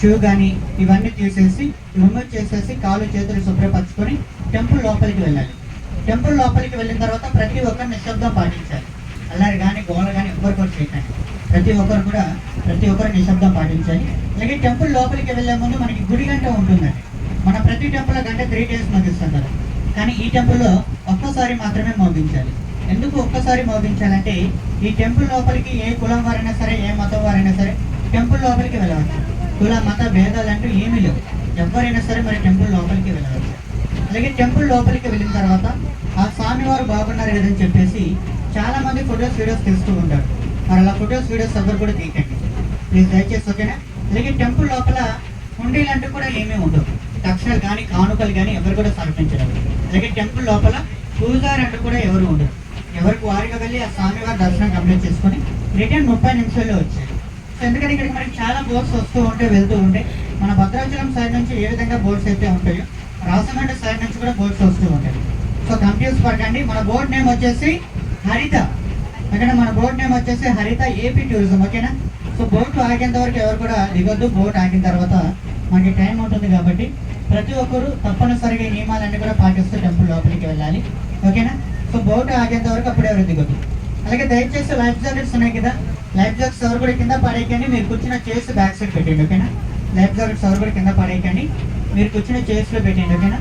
Shoe కానీ ఇవన్నీ తీసేసి రిమూవ్ చేసేసి కాళ్ళు చేతులు శుభ్రపరచుకొని టెంపుల్ లోపలికి వెళ్ళాలి. టెంపుల్ లోపలికి వెళ్ళిన తర్వాత ప్రతి ఒక్కరు నిశ్శబ్దం పాటించాలి. అల్లరి కానీ గోల కానీ ఎవ్వరు కూడా చేయకండి. ప్రతి ఒక్కరు నిశ్శబ్దం పాటించాలి. అలాగే టెంపుల్ లోపలికి వెళ్ళే ముందు మనకి గుడి గంట ఉంటుందండి. మన ప్రతి టెంపుల్ గంట 3 days మోగిస్తాం కదా, కానీ ఈ టెంపుల్లో ఒక్కసారి మాత్రమే మోగించాలి. ఎందుకు ఒక్కసారి మోగించాలంటే ఈ టెంపుల్ లోపలికి ఏ కులం వారైనా సరే, ఏ మతం వారైనా సరే టెంపుల్ లోపలికి వెళ్ళవచ్చు. కుల మత భేదాలు అంటూ ఏమీ లేవు. ఎవరైనా సరే మరి టెంపుల్ లోపలికి వెళ్ళవచ్చు. అలాగే టెంపుల్ లోపలికి వెళ్ళిన తర్వాత ఆ స్వామివారు బాగున్నారు కదని చెప్పేసి చాలా మంది ఫొటోస్ వీడియోస్ తీస్తూ ఉంటారు. మరి అలా ఫొటోస్ వీడియోస్ ఎవరు కూడా తీయకండి ప్లీజ్, దయచేసి, ఓకేనా. అలాగే టెంపుల్ లోపల హుండీలు అంటూ కూడా ఏమీ ఉండవు. దక్షిణలు కానీ కానుకలు కానీ ఎవరు కూడా సమర్పించరు. అలాగే టెంపుల్ లోపల పూజారి అంటూ కూడా ఎవరు ఉండరు. ఎవరికి వారిగా వెళ్ళి ఆ స్వామివారి దర్శనం కంప్లీట్ చేసుకొని రిటర్న్ 30 నిమిషాల్లో వచ్చారు. సో ఎందుకంటే ఇక్కడికి మనకి చాలా బోర్డ్స్ వస్తూ ఉంటాయి, వెళ్తూ ఉంటాయి. మన భద్రాచలం సైడ్ నుంచి ఏ విధంగా బోర్డ్స్ అయితే ఉంటాయో రాజమండ్రి సైడ్ నుంచి కూడా బోర్డ్స్ వస్తూ ఉంటాయి. సో కన్ఫ్యూజ్ పడకండి. మన బోర్డ్ నేమ్ వచ్చేసి హరిత, ఓకేనా. మన బోర్డ్ నేమ్ వచ్చేసి హరిత ఏపీ టూరిజం, ఓకేనా. సో బోట్ ఆగేంత వరకు ఎవరు కూడా దిగొద్దు. బోట్ ఆగిన తర్వాత మనకి టైం ఉంటుంది కాబట్టి ప్రతి ఒక్కరు తప్పనిసరిగా ఈ నియమాలన్నీ కూడా పాటిస్తూ టెంపుల్ లోపలికి వెళ్ళాలి, ఓకేనా. సో బోట్ ఆగేంత వరకు అప్పుడు ఎవరు దిగొద్దు. అలాగే దయచేసి లైఫ్ జాకెట్స్ ఉన్నాయి కదా, లైఫ్ జాకెట్స్ ఎవరు కూడా కింద పడేయకండి. మీరు కూర్చున్న చైర్స్ బ్యాక్ సైడ్ పెట్టండి, ఓకేనా. లైఫ్ జాకెట్స్ ఎవరు కూడా కింద పడేయకండి. మీరు కూర్చున్న చైర్స్లో పెట్టండి, ఓకేనా.